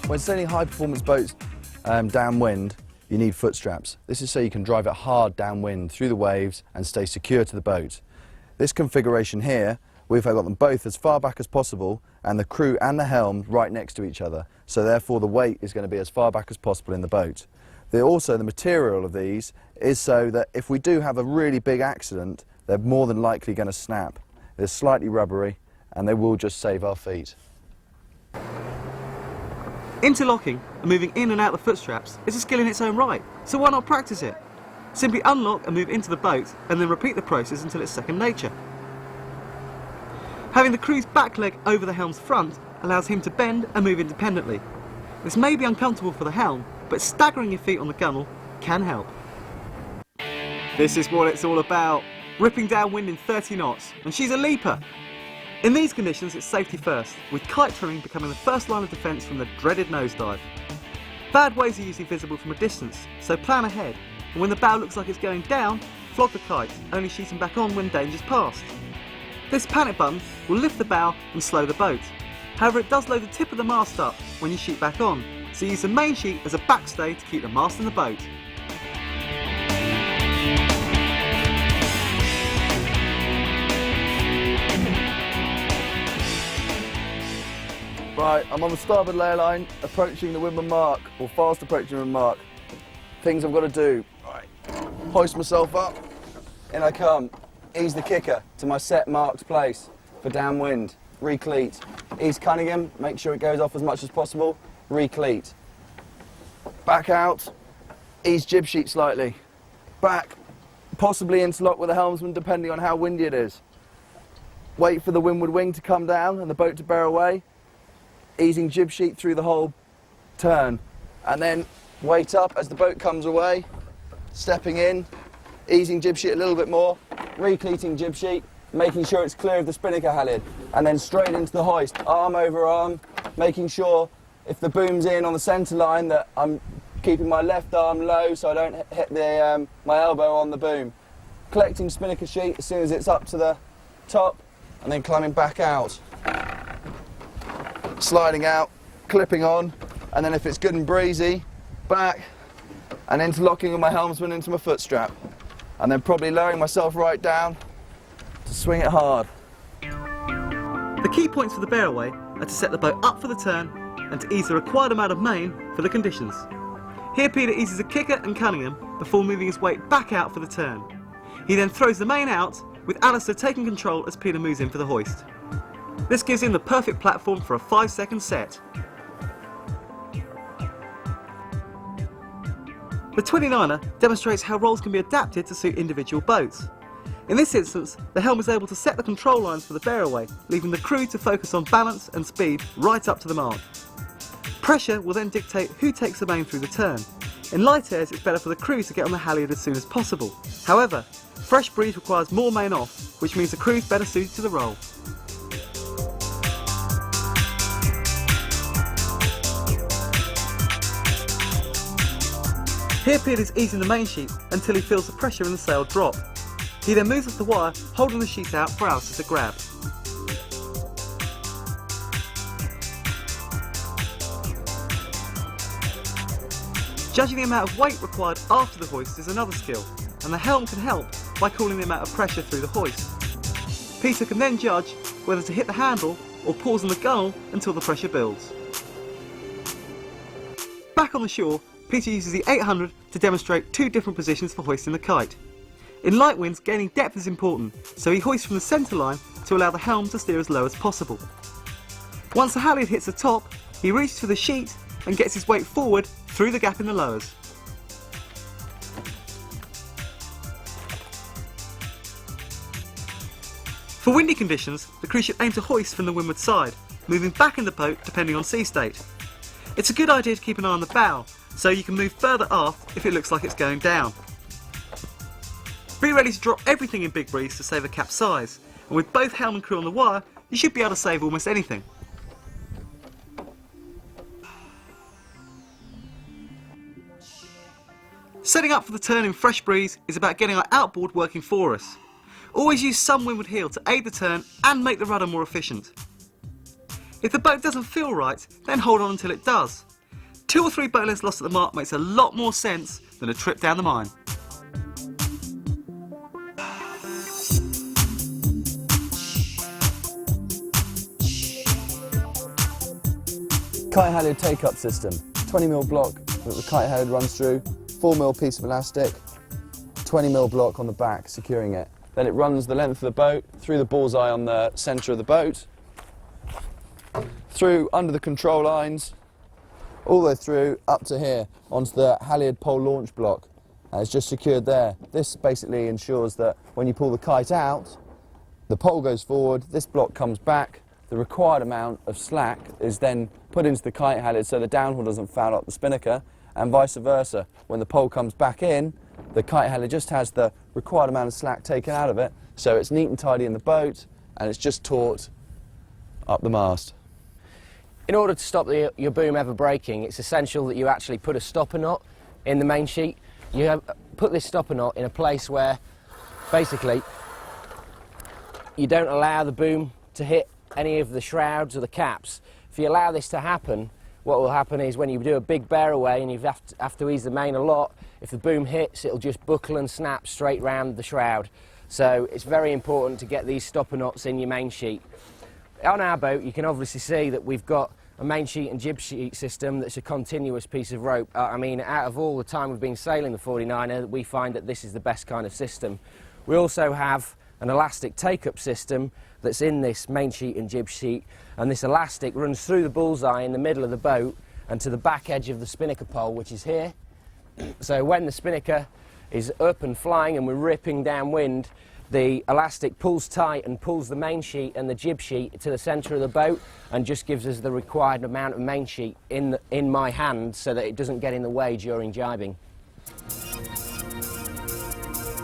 When sailing high performance boats downwind, you need foot straps. This is so you can drive it hard downwind through the waves and stay secure to the boat. This configuration here, we've got them both as far back as possible and the crew and the helm right next to each other. So therefore the weight is going to be as far back as possible in the boat. Also the material of these is so that if we do have a really big accident, they're more than likely going to snap. They're slightly rubbery and they will just save our feet. Interlocking and moving in and out the foot straps is a skill in its own right, so why not practice it? Simply unlock and move into the boat and then repeat the process until it's second nature. Having the crew's back leg over the helm's front allows him to bend and move independently. This may be uncomfortable for the helm, but staggering your feet on the gunnel can help. This is what it's all about, ripping downwind in 30 knots, and she's a leaper. In these conditions it's safety first, with kite trimming becoming the first line of defence from the dreaded nosedive. Bad waves are usually visible from a distance, so plan ahead, and when the bow looks like it's going down, flog the kite, only shooting back on when danger's past. This panic button will lift the bow and slow the boat. However, it does load the tip of the mast up when you shoot back on, so use the main sheet as a backstay to keep the mast in the boat. Right, I'm on the starboard lay line, approaching the windward mark, or fast approaching the windward mark. Things I've got to do. Right, hoist myself up, in I come. Ease the kicker to my set marked place for downwind. Recleat. Ease Cunningham, make sure it goes off as much as possible. Recleat. Back out, ease jib sheet slightly. Back, possibly interlock with the helmsman depending on how windy it is. Wait for the windward wing to come down and the boat to bear away. Easing jib sheet through the whole turn. And then wait up as the boat comes away. Stepping in, easing jib sheet a little bit more. Recleating jib sheet, making sure it's clear of the spinnaker halliard. And then straight into the hoist, arm over arm, making sure if the boom's in on the centre line that I'm keeping my left arm low so I don't hit my elbow on the boom. Collecting spinnaker sheet as soon as it's up to the top and then climbing back out. Sliding out, clipping on, and then if it's good and breezy, back and interlocking with my helmsman into my foot strap. And then probably lowering myself right down to swing it hard. The key points for the bear away are to set the boat up for the turn and to ease the required amount of main for the conditions. Here Peter eases a kicker and Cunningham before moving his weight back out for the turn. He then throws the main out, with Alistair taking control as Peter moves in for the hoist. This gives him the perfect platform for a 5-second set. The 29er demonstrates how rolls can be adapted to suit individual boats. In this instance, the helm is able to set the control lines for the bear away, leaving the crew to focus on balance and speed right up to the mark. Pressure will then dictate who takes the main through the turn. In light airs, it's better for the crew to get on the halliard as soon as possible. However, fresh breeze requires more main off, which means the crew's better suited to the role. Here Peter's easing the main sheet until he feels the pressure in the sail drop. He then moves off the wire, holding the sheet out for Alistair to grab. Judging the amount of weight required after the hoist is another skill, and the helm can help by calling the amount of pressure through the hoist. Peter can then judge whether to hit the handle or pause on the gunnel until the pressure builds. Back on the shore, Peter uses the 800 to demonstrate two different positions for hoisting the kite. In light winds, gaining depth is important, so he hoists from the centre line to allow the helm to steer as low as possible. Once the halliard hits the top, he reaches for the sheet and gets his weight forward through the gap in the lowers. For windy conditions, the crew should aim to hoist from the windward side, moving back in the boat depending on sea state. It's a good idea to keep an eye on the bow, so you can move further aft if it looks like it's going down. Be ready to drop everything in big breeze to save a capsize, and with both helm and crew on the wire, you should be able to save almost anything. Setting up for the turn in fresh breeze is about getting our outboard working for us. Always use some windward heel to aid the turn and make the rudder more efficient. If the boat doesn't feel right, then hold on until it does. 2 or 3 boat lengths lost at the mark makes a lot more sense than a trip down the mine. Kite halyard take-up system. 20mm block that the kite halyard runs through, 4mm piece of elastic, 20mm block on the back securing it. Then it runs the length of the boat, through the bullseye on the centre of the boat, through under the control lines, all the way through up to here onto the halyard pole launch block. And it's just secured there. This basically ensures that when you pull the kite out, the pole goes forward, this block comes back, the required amount of slack is then put into the kite halyard so the downhaul doesn't foul up the spinnaker, and vice versa. When the pole comes back in, the kite halyard just has the required amount of slack taken out of it, so it's neat and tidy in the boat, and it's just taut up the mast. In order to stop your boom ever breaking, it's essential that you actually put a stopper knot in the main sheet. You put this stopper knot in a place where basically you don't allow the boom to hit any of the shrouds or the caps. If you allow this to happen, what will happen is when you do a big bear away and you have to ease the main a lot, if the boom hits, it'll just buckle and snap straight round the shroud. So it's very important to get these stopper knots in your main sheet. On our boat, you can obviously see that we've got a main sheet and jib sheet system that's a continuous piece of rope. I mean, out of all the time we've been sailing the 49er, we find that this is the best kind of system. We also have an elastic take-up system that's in this main sheet and jib sheet, and this elastic runs through the bullseye in the middle of the boat and to the back edge of the spinnaker pole, which is here. So when the spinnaker is up and flying and we're ripping downwind, the elastic pulls tight and pulls the main sheet and the jib sheet to the centre of the boat and just gives us the required amount of main sheet in my hand so that it doesn't get in the way during jibing.